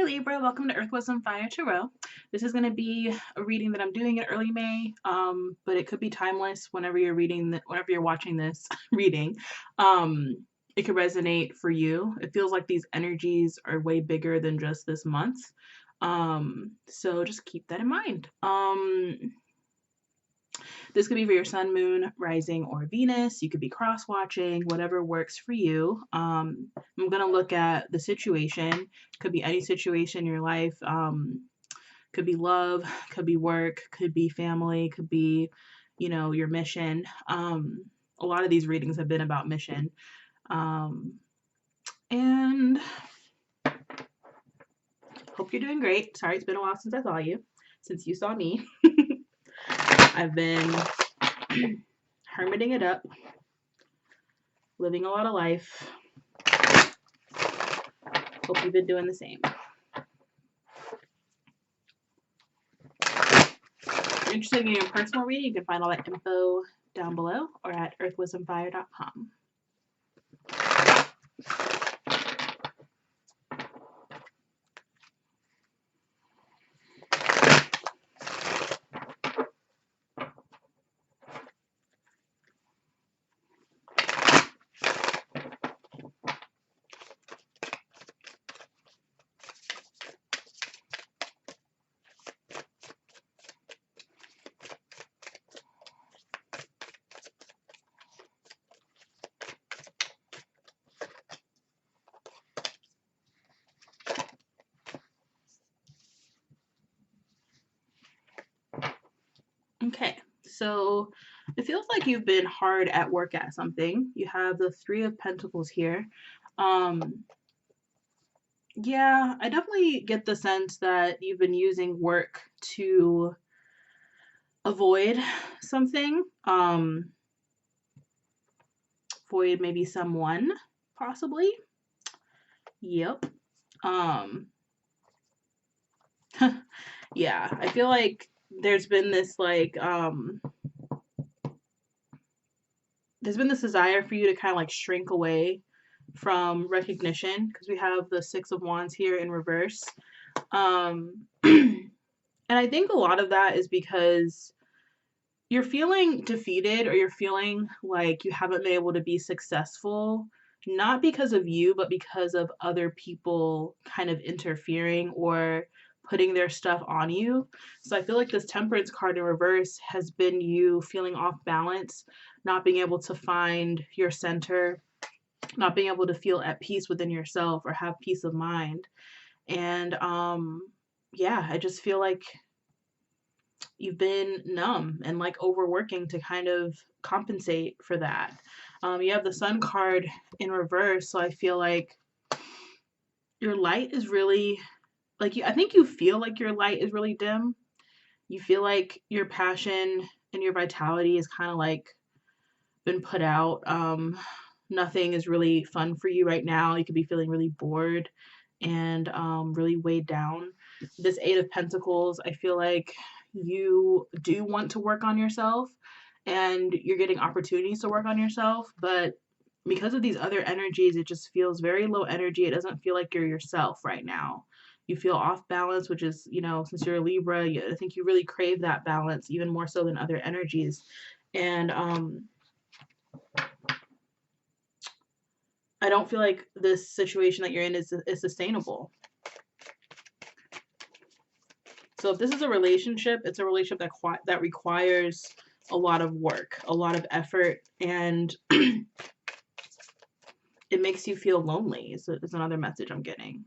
Libra, welcome to Earth Wisdom Fire Tarot. This is going to be a reading that I'm doing in early May, but it could be timeless whenever you're whenever you're watching this reading. It could resonate for you. It feels like these energies are way bigger than just this month. So just keep that in mind. This could be for your sun, moon, rising, or Venus. You could be cross-watching, whatever works for you. I'm going to look at the situation. Could be any situation in your life. Could be love, could be work, could be family, could be, your mission. A lot of these readings have been about mission. And hope you're doing great. Sorry, it's been a while since I saw you, since you saw me. I've been hermiting it up, living a lot of life. Hope you've been doing the same. If you're interested in your personal reading, you can find all that info down below or at earthwisdomfire.com. Okay, so it feels like you've been hard at work at something. You have the Three of Pentacles here. Yeah, I definitely get the sense that you've been using work to avoid something. Avoid maybe someone, possibly. Yep. Yeah, I feel like there's been this there's been this desire for you to kind of like shrink away from recognition because we have the Six of Wands here in reverse. And I think a lot of that is because you're feeling defeated or you're feeling like you haven't been able to be successful, not because of you, but because of other people kind of interfering or putting their stuff on you. So I feel like this Temperance card in reverse has been you feeling off balance, not being able to find your center, not being able to feel at peace within yourself or have peace of mind. And yeah, I just feel like you've been numb and like overworking to kind of compensate for that. You have the Sun card in reverse, so I feel like your light is really I think you feel like your light is really dim. You feel like your passion and your vitality is kind of like been put out. Nothing is really fun for you right now. You could be feeling really bored and really weighed down. This Eight of Pentacles, I feel like you do want to work on yourself and you're getting opportunities to work on yourself, but because of these other energies, it just feels very low energy. It doesn't feel like you're yourself right now. You feel off balance, which is, since you're a Libra, I think you really crave that balance even more so than other energies. And I don't feel like this situation that you're in is sustainable. So if this is a relationship, it's a relationship that requires a lot of work, a lot of effort, and it makes you feel lonely is another message I'm getting.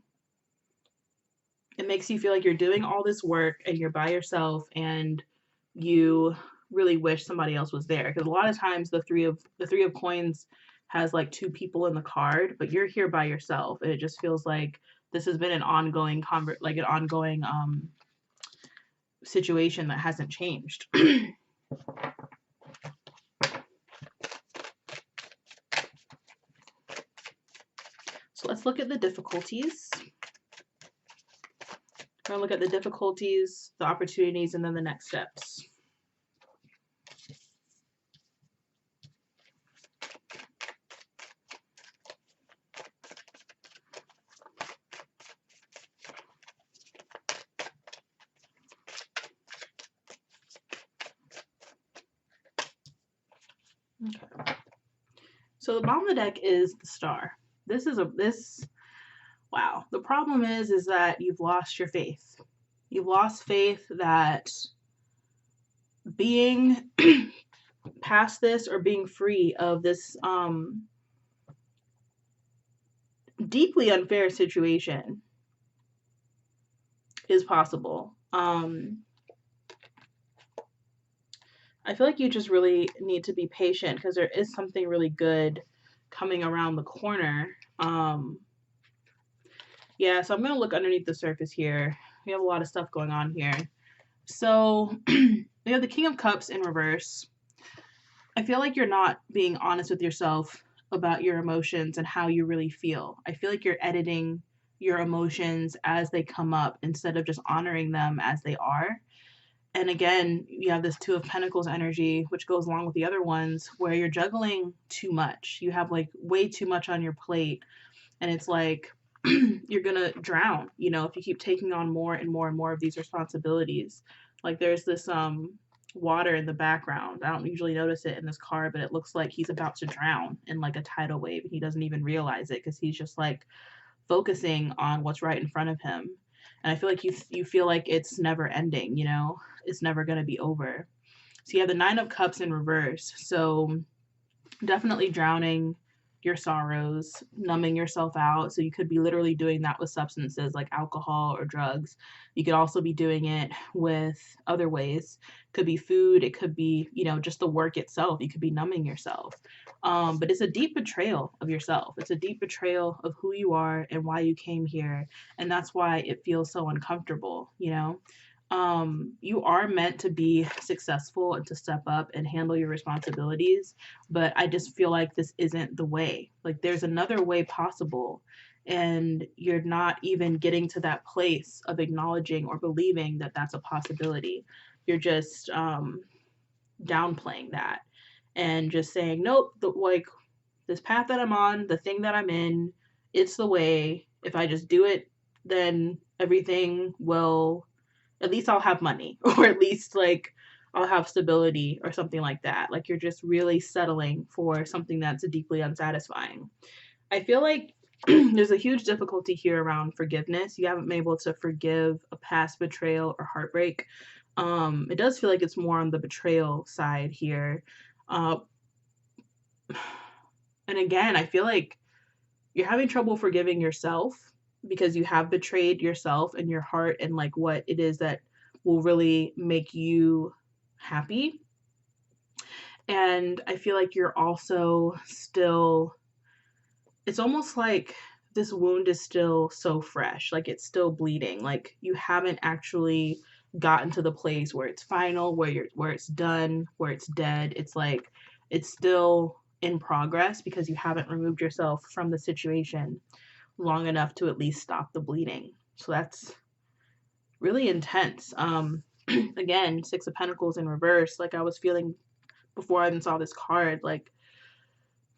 It makes you feel like you're doing all this work and you're by yourself and you really wish somebody else was there. Because a lot of times the three of coins has like two people in the card, but you're here by yourself. And it just feels like this has been an ongoing situation that hasn't changed. So let's look at the difficulties. We're going to look at the difficulties, the opportunities, and then the next steps. Okay. So the bottom of the deck is the Star. Wow. The problem is that you've lost your faith. You've lost faith that being past this or being free of this deeply unfair situation is possible. I feel like you just really need to be patient because there is something really good coming around the corner. Yeah, so I'm going to look underneath the surface here. We have a lot of stuff going on here. So we have the King of Cups in reverse. I feel like you're not being honest with yourself about your emotions and how you really feel. I feel like you're editing your emotions as they come up instead of just honoring them as they are. And again, you have this Two of Pentacles energy, which goes along with the other ones, where you're juggling too much. You have like way too much on your plate. And it's like you're going to drown, you know, if you keep taking on more and more and more of these responsibilities. Like there's this water in the background. I don't usually notice it in this card, but it looks like he's about to drown in like a tidal wave. He doesn't even realize it because he's just like focusing on what's right in front of him. And I feel like you feel like it's never ending, you know, it's never going to be over. So you have the Nine of Cups in reverse. So definitely drowning your sorrows, numbing yourself out. So you could be literally doing that with substances like alcohol or drugs. You could also be doing it with other ways. Could be food, it could be, you know, just the work itself. You could be numbing yourself. But it's a deep betrayal of yourself. It's a deep betrayal of who you are and why you came here. And that's why it feels so uncomfortable, you know? You are meant to be successful and to step up and handle your responsibilities, but I just feel like this isn't the way. Like there's another way possible, and you're not even getting to that place of acknowledging or believing that that's a possibility. You're just downplaying that and just saying, nope, like this path that I'm on, the thing that I'm in, it's the way. If I just do it, then everything will, at least I'll have money, or at least like I'll have stability or something like that. Like you're just really settling for something that's deeply unsatisfying. I feel like there's a huge difficulty here around forgiveness. You haven't been able to forgive a past betrayal or heartbreak. It does feel like it's more on the betrayal side here. Uh, and again, I feel like you're having trouble forgiving yourself because you have betrayed yourself and your heart and like what it is that will really make you happy. And I feel like you're also still, it's almost like this wound is still so fresh, like it's still bleeding, like you haven't actually gotten to the place where it's final, where it's done, where it's dead. It's like it's still in progress because you haven't removed yourself from the situation long enough to at least stop the bleeding. So that's really intense. Again, Six of Pentacles in reverse, like I was feeling before I even saw this card, like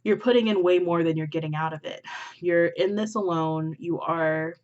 you're putting in way more than you're getting out of it. You're in this alone. You are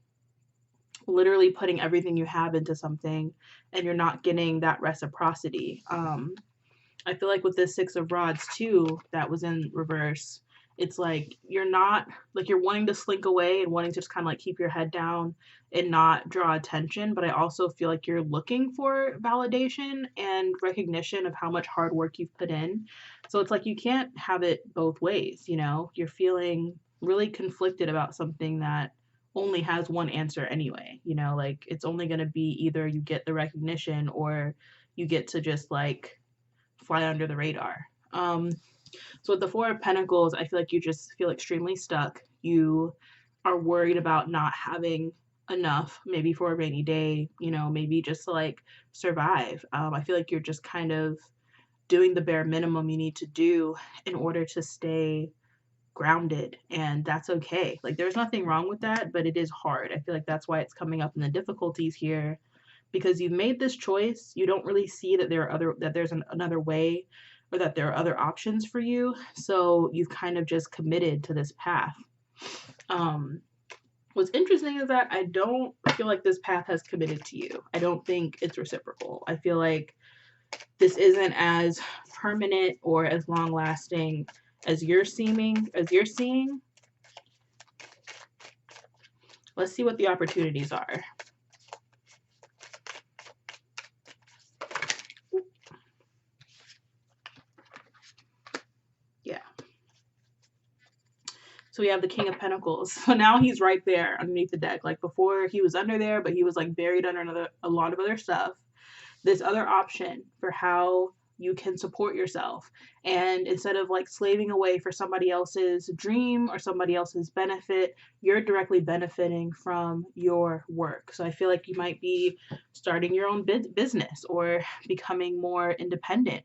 literally putting everything you have into something and you're not getting that reciprocity. I feel like with this Six of Rods too, that was in reverse, it's like you're not, like you're wanting to slink away and wanting to just kind of like keep your head down and not draw attention. But I also feel like you're looking for validation and recognition of how much hard work you've put in. So it's like you can't have it both ways, you know? You're feeling really conflicted about something that only has one answer anyway, you know? Like it's only going to be either you get the recognition or you get to just like fly under the radar. So with the Four of Pentacles, I feel like you just feel extremely stuck. You are worried about not having enough, maybe for a rainy day, you know, maybe just to like survive. I feel like you're just kind of doing the bare minimum you need to do in order to stay grounded, and that's okay. Like there's nothing wrong with that, but it is hard. I feel like that's why it's coming up in the difficulties here, because you've made this choice. You don't really see that there's another way, or that there are other options for you. So you've kind of just committed to this path. What's interesting is that I don't feel like this path has committed to you. I don't think it's reciprocal. I feel like this isn't as permanent or as long lasting as you're seeing. Let's see what the opportunities are. Yeah. So we have the King of Pentacles. So now he's right there underneath the deck. Like before he was under there, but he was like buried under a lot of other stuff. This other option for how you can support yourself. And instead of like slaving away for somebody else's dream or somebody else's benefit, you're directly benefiting from your work. So I feel like you might be starting your own business or becoming more independent.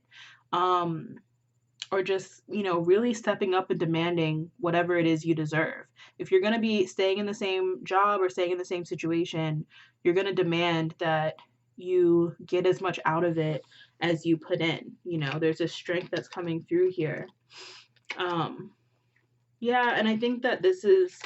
Or just, really stepping up and demanding whatever it is you deserve. If you're going to be staying in the same job or staying in the same situation, you're going to demand that you get as much out of it as you put in. There's a strength that's coming through here. Yeah, and I think that this has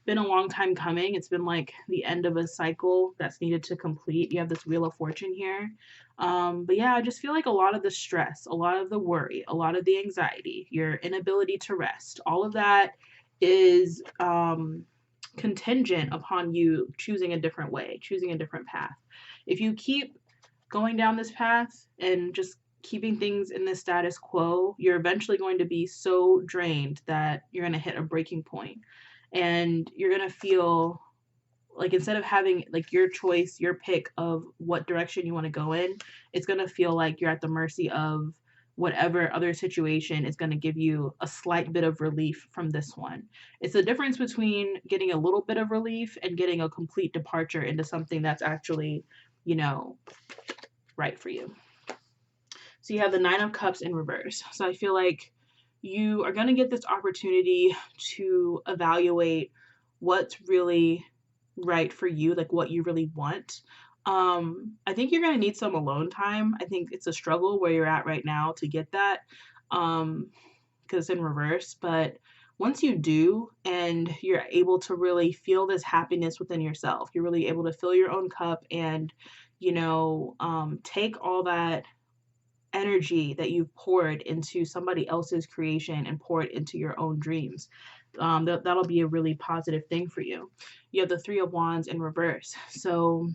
been a long time coming. It's been like the end of a cycle that's needed to complete. You have this Wheel of Fortune here. But yeah, I just feel like a lot of the stress, a lot of the worry, a lot of the anxiety, your inability to rest, all of that is contingent upon you choosing a different way, choosing a different path. If you keep going down this path and just keeping things in the status quo, you're eventually going to be so drained that you're going to hit a breaking point. And you're going to feel like instead of having like your choice, your pick of what direction you want to go in, it's going to feel like you're at the mercy of whatever other situation is going to give you a slight bit of relief from this one. It's the difference between getting a little bit of relief and getting a complete departure into something that's actually, right for you. So you have the Nine of Cups in reverse. So I feel like you are going to get this opportunity to evaluate what's really right for you, like what you really want. I think you're going to need some alone time. I think it's a struggle where you're at right now to get that because it's in reverse. But once you do and you're able to really feel this happiness within yourself, you're really able to fill your own cup and, take all that energy that you've poured into somebody else's creation and poured into your own dreams. That'll be a really positive thing for you. You have the Three of Wands in reverse. So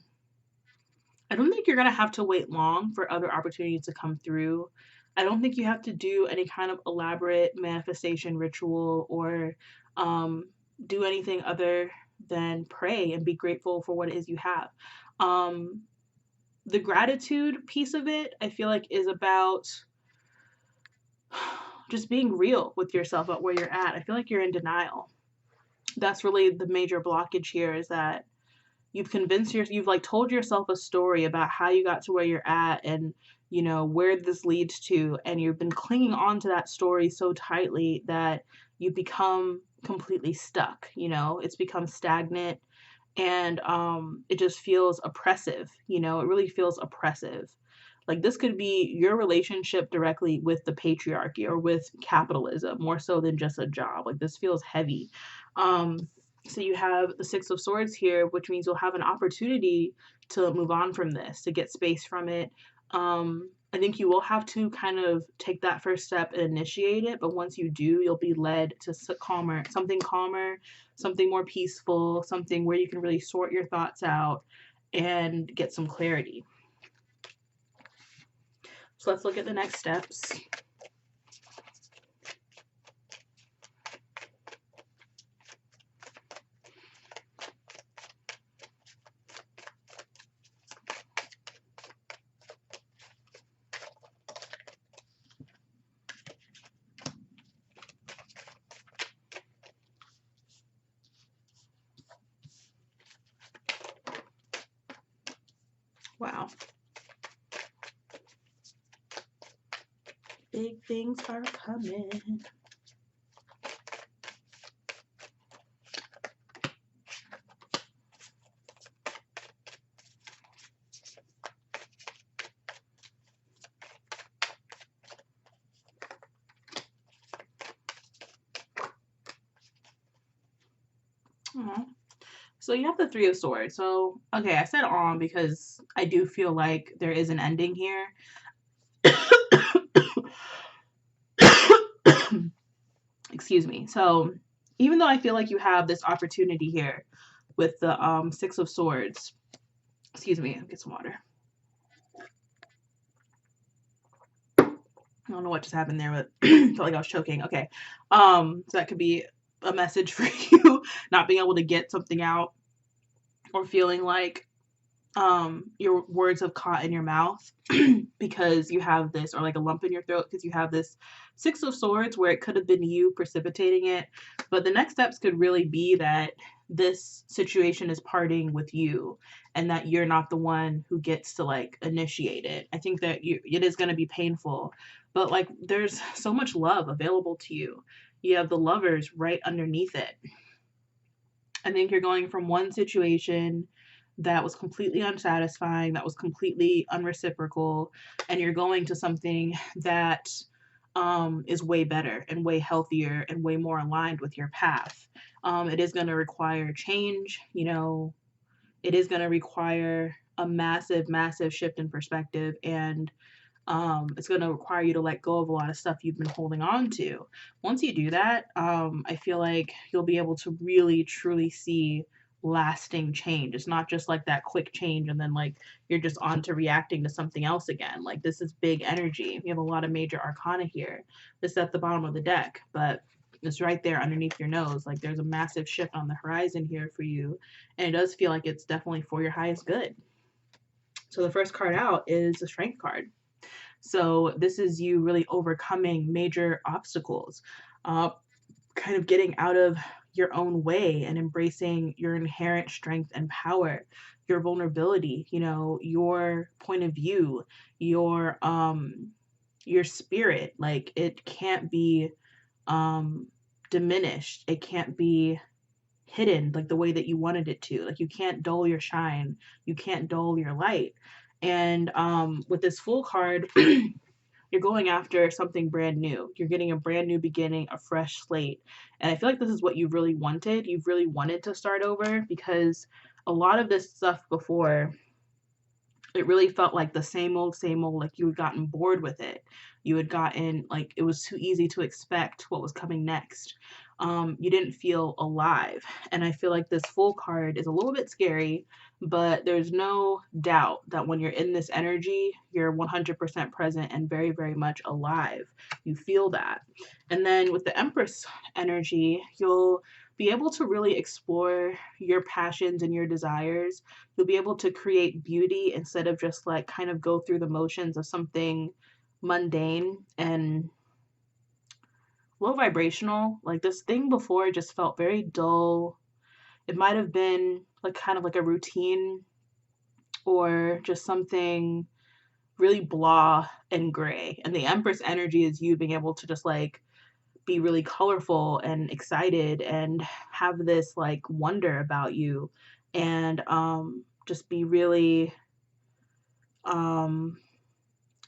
I don't think you're going to have to wait long for other opportunities to come through. I don't think you have to do any kind of elaborate manifestation ritual or do anything other than pray and be grateful for what it is you have. The gratitude piece of it, I feel like, is about just being real with yourself about where you're at. I feel like you're in denial. That's really the major blockage here, is that you've like told yourself a story about how you got to where you're at and where this leads to, and you've been clinging on to that story so tightly that you become completely stuck. It's become stagnant, and it just feels oppressive. It really feels oppressive. Like this could be your relationship directly with the patriarchy or with capitalism more so than just a job. Like this feels heavy. So you have the Six of Swords here, which means you'll have an opportunity to move on from this, to get space from it. I think you will have to kind of take that first step and initiate it, but once you do, you'll be led to calmer, something more peaceful, something where you can really sort your thoughts out and get some clarity. So let's look at the next steps. Wow. Big things are coming. Aww. So you have the Three of Swords. So, okay, I said on because I do feel like there is an ending here. Excuse me. So even though I feel like you have this opportunity here with the Six of Swords, excuse me, get some water. I don't know what just happened there, but felt like I was choking. Okay. So that could be a message for you, not being able to get something out, or feeling like your words have caught in your mouth because you have this, or like a lump in your throat because you have this Six of Swords, where it could have been you precipitating it. But the next steps could really be that this situation is parting with you, and that you're not the one who gets to like initiate it. I think that it is going to be painful, but like there's so much love available to you. You have the Lovers right underneath it. I think you're going from one situation that was completely unsatisfying, that was completely unreciprocal, and you're going to something that is way better and way healthier and way more aligned with your path. It is going to require change, you know, it is going to require a massive, massive shift in perspective, and it's going to require you to let go of a lot of stuff you've been holding on to. Once you do that, I feel like you'll be able to really truly see lasting change. It's not just like that quick change and then like you're just on to reacting to something else again. Like this is big energy. We have a lot of major arcana here. This is at the bottom of the deck, but it's right there underneath your nose. Like there's a massive shift on the horizon here for you, and it does feel like it's definitely for your highest good. So the first card out is the Strength card. So this is you really overcoming major obstacles, uh, kind of getting out of your own way and embracing your inherent strength and power, your vulnerability, you know, your point of view, your spirit. Like it can't be um diminished. It can't be hidden like the way that you wanted it to. Like you can't dull your shine, you can't dull your light. And with this Fool card, you're going after something brand new. You're getting a brand new beginning, a fresh slate. And I feel like this is what you really wanted. You've really wanted to start over, because a lot of this stuff before, it really felt like the same old, like you had gotten bored with it. You had gotten, like, it was too easy to expect what was coming next. You didn't feel alive. And I feel like this Fool card is a little bit scary, but there's no doubt that when you're in this energy, you're 100% present and very, very much alive. You feel that. And then with the Empress energy, you'll be able to really explore your passions and your desires. You'll be able to create beauty instead of just like kind of go through the motions of something mundane and low vibrational. Like this thing before just felt very dull. It might have been like kind of like a routine, or just something really blah and gray. And the Empress energy is you being able to just like be really colorful and excited and have this like wonder about you, and just be really um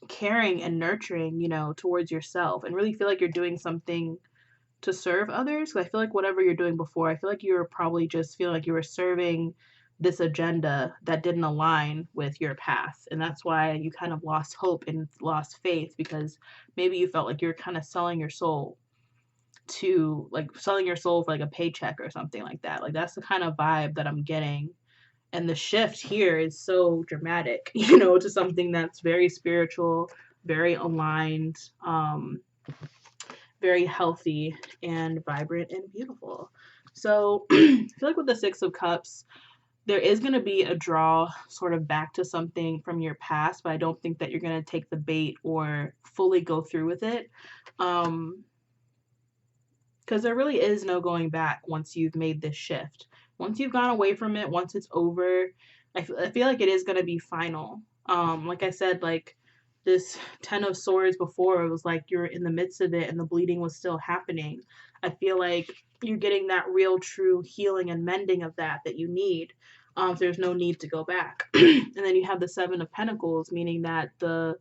caring and nurturing, you know, towards yourself, and really feel like you're doing something to serve others. 'Cause I feel like whatever you're doing before, I feel like you were probably just feeling like you were serving this agenda that didn't align with your path. And that's why you kind of lost hope and lost faith, because maybe you felt like you were kind of selling your soul to, like, selling your soul for like a paycheck or something like that. Like that's the kind of vibe that I'm getting. And the shift here is so dramatic, you know, to something that's very spiritual, very aligned, very healthy and vibrant and beautiful. So I feel like with the Six of Cups, there is going to be a draw sort of back to something from your past, but I don't think that you're going to take the bait or fully go through with it. Because there really is no going back once you've made this shift. Once you've gone away from it, once it's over, I feel like it is going to be final. Like I said, like this Ten of Swords before, it was like you're in the midst of it and the bleeding was still happening. I feel like you're getting that real, true healing and mending of that you need. So there's no need to go back. And then you have the Seven of Pentacles, meaning that the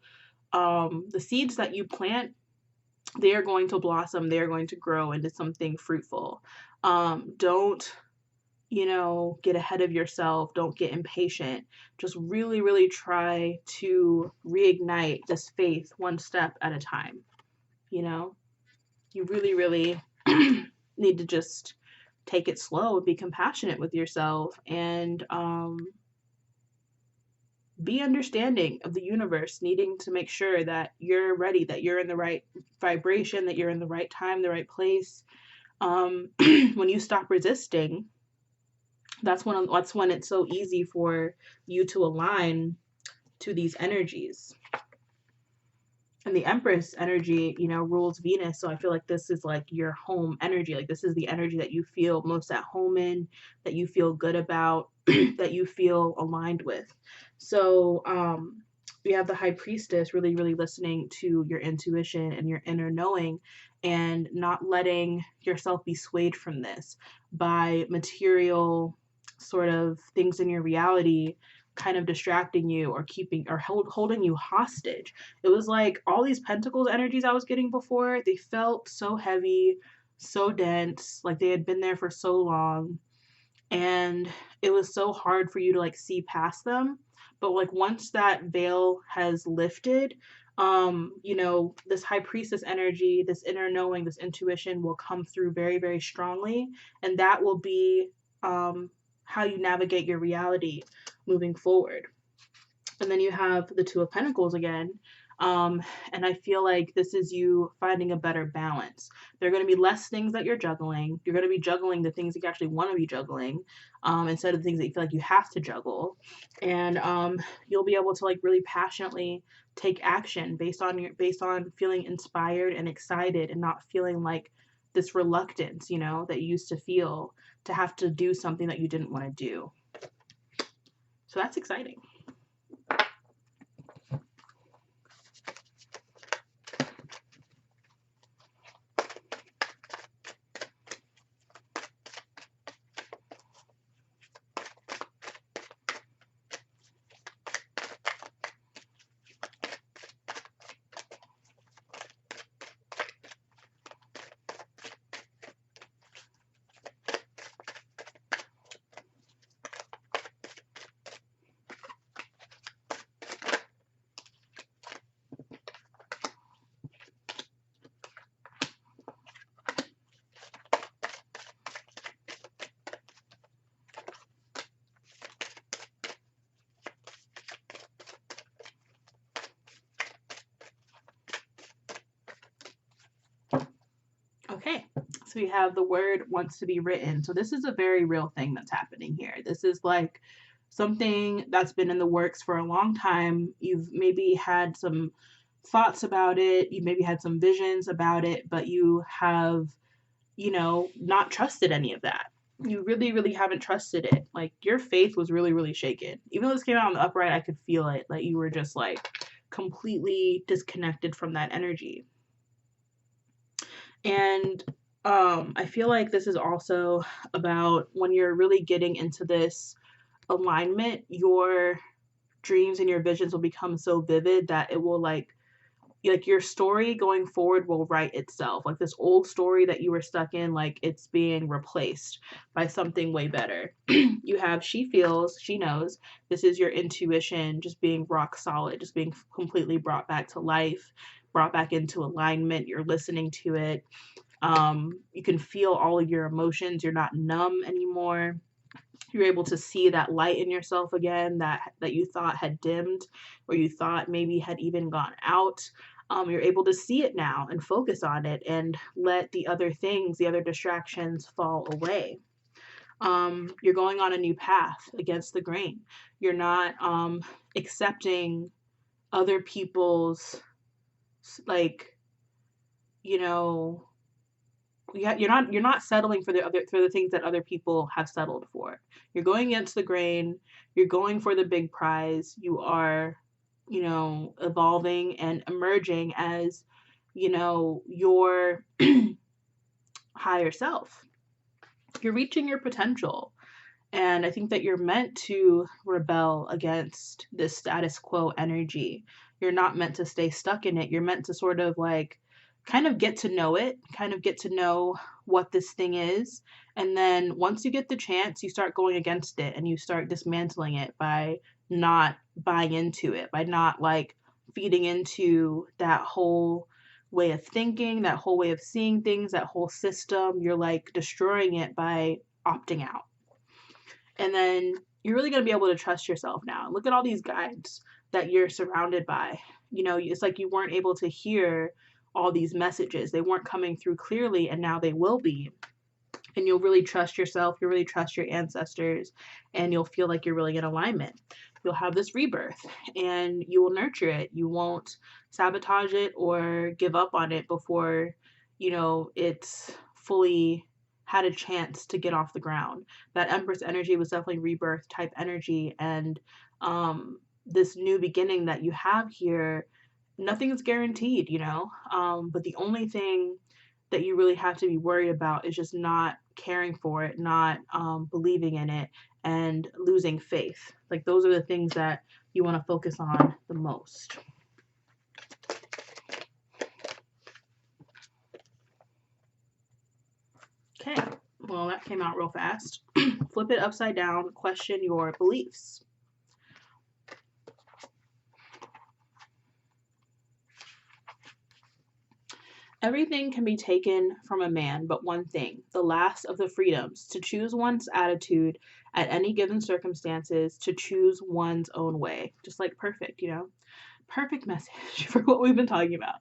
seeds that you plant, they are going to blossom, they are going to grow into something fruitful. Don't get ahead of yourself. Don't get impatient. Just really, really try to reignite this faith one step at a time. You know, you really, really need to just take it slow, be compassionate with yourself, and be understanding of the universe, needing to make sure that you're ready, that you're in the right vibration, that you're in the right time, the right place. When you stop resisting, that's when it's so easy for you to align to these energies. And the Empress energy, rules Venus. So I feel like this is like your home energy. Like this is the energy that you feel most at home in, that you feel good about, that you feel aligned with. So we have the High Priestess really, really listening to your intuition and your inner knowing, and not letting yourself be swayed from this by material sort of things in your reality kind of distracting you or holding you hostage. It was like all these pentacles energies I was getting before, they felt so heavy, so dense, like they had been there for so long, and it was so hard for you to like see past them. But like once that veil has lifted, this High Priestess energy, this inner knowing, this intuition will come through very, very strongly, and that will be how you navigate your reality moving forward. And then you have the Two of Pentacles again. And I feel like this is you finding a better balance. There are going to be less things that you're juggling. You're going to be juggling the things that you actually want to be juggling, instead of the things that you feel like you have to juggle. And you'll be able to like really passionately take action based on feeling inspired and excited, and not feeling like this reluctance, that you used to feel to have to do something that you didn't want to do. So that's exciting. Okay, so we have the word wants to be written. So this is a very real thing that's happening here. This is like something that's been in the works for a long time. You've maybe had some thoughts about it, you maybe had some visions about it, but you have, not trusted any of that. You really, really haven't trusted it. Like your faith was really, really shaken. Even though this came out on the upright, I could feel it. Like you were just like completely disconnected from that energy. And I feel like this is also about when you're really getting into this alignment, your dreams and your visions will become so vivid that it will like your story going forward will write itself. Like this old story that you were stuck in, like it's being replaced by something way better. You have she feels, she knows. This is your intuition just being rock solid, just being completely brought back to life, brought back into alignment. You're listening to it. You can feel all of your emotions. You're not numb anymore. You're able to see that light in yourself again that you thought had dimmed, or you thought maybe had even gone out. You're able to see it now and focus on it and let the other things, the other distractions fall away. You're going on a new path against the grain. You're not accepting other people's, like, you're not settling for the things that other people have settled for. You're going against the grain. You're going for the big prize. You are, evolving and emerging as, your higher self. You're reaching your potential. And I think that you're meant to rebel against this status quo energy. You're not meant to stay stuck in it. You're meant to sort of like kind of get to know it, kind of get to know what this thing is. And then once you get the chance, you start going against it and you start dismantling it by not buying into it, by not like feeding into that whole way of thinking, that whole way of seeing things, that whole system. You're like destroying it by opting out. And then you're really going to be able to trust yourself now. Look at all these guides that you're surrounded by. You know, it's like you weren't able to hear all these messages. They weren't coming through clearly, and now they will be. And you'll really trust yourself, you'll really trust your ancestors, and you'll feel like you're really in alignment. You'll have this rebirth and you will nurture it. You won't sabotage it or give up on it before, you know, it's fully had a chance to get off the ground. That Empress energy was definitely rebirth type energy. And this new beginning that you have here, nothing is guaranteed, you know. But the only thing that you really have to be worried about is just not caring for it, not believing in it, and losing faith. Like those are the things that you want to focus on the most. Okay, well, that came out real fast. Flip it upside down, question your beliefs. Everything can be taken from a man but one thing, the last of the freedoms, to choose one's attitude at any given circumstances, to choose one's own way. Just like perfect, you know? Perfect message for what we've been talking about.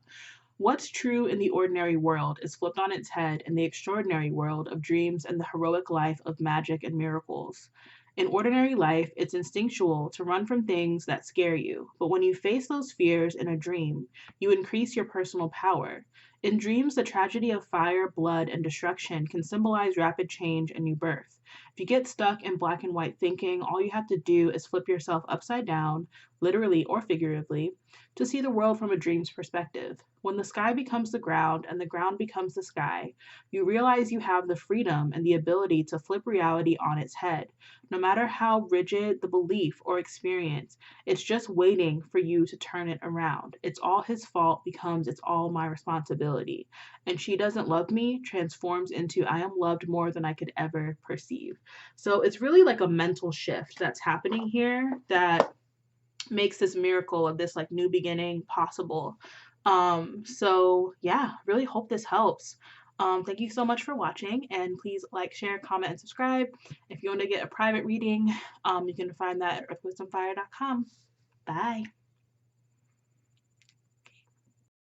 What's true in the ordinary world is flipped on its head in the extraordinary world of dreams and the heroic life of magic and miracles. In ordinary life, it's instinctual to run from things that scare you, but when you face those fears in a dream, you increase your personal power. In dreams, the tragedy of fire, blood, and destruction can symbolize rapid change and new birth. If you get stuck in black and white thinking, all you have to do is flip yourself upside down, literally or figuratively, to see the world from a dream's perspective. When the sky becomes the ground and the ground becomes the sky, you realize you have the freedom and the ability to flip reality on its head. No matter how rigid the belief or experience, it's just waiting for you to turn it around. It's all his fault becomes it's all my responsibility. And she doesn't love me transforms into I am loved more than I could ever perceive. So it's really like a mental shift that's happening here that makes this miracle of this like new beginning possible. So yeah, really hope this helps. Thank you so much for watching, and please like, share, comment, and subscribe. If you want to get a private reading, you can find that at earthwisdomfire.com. Bye.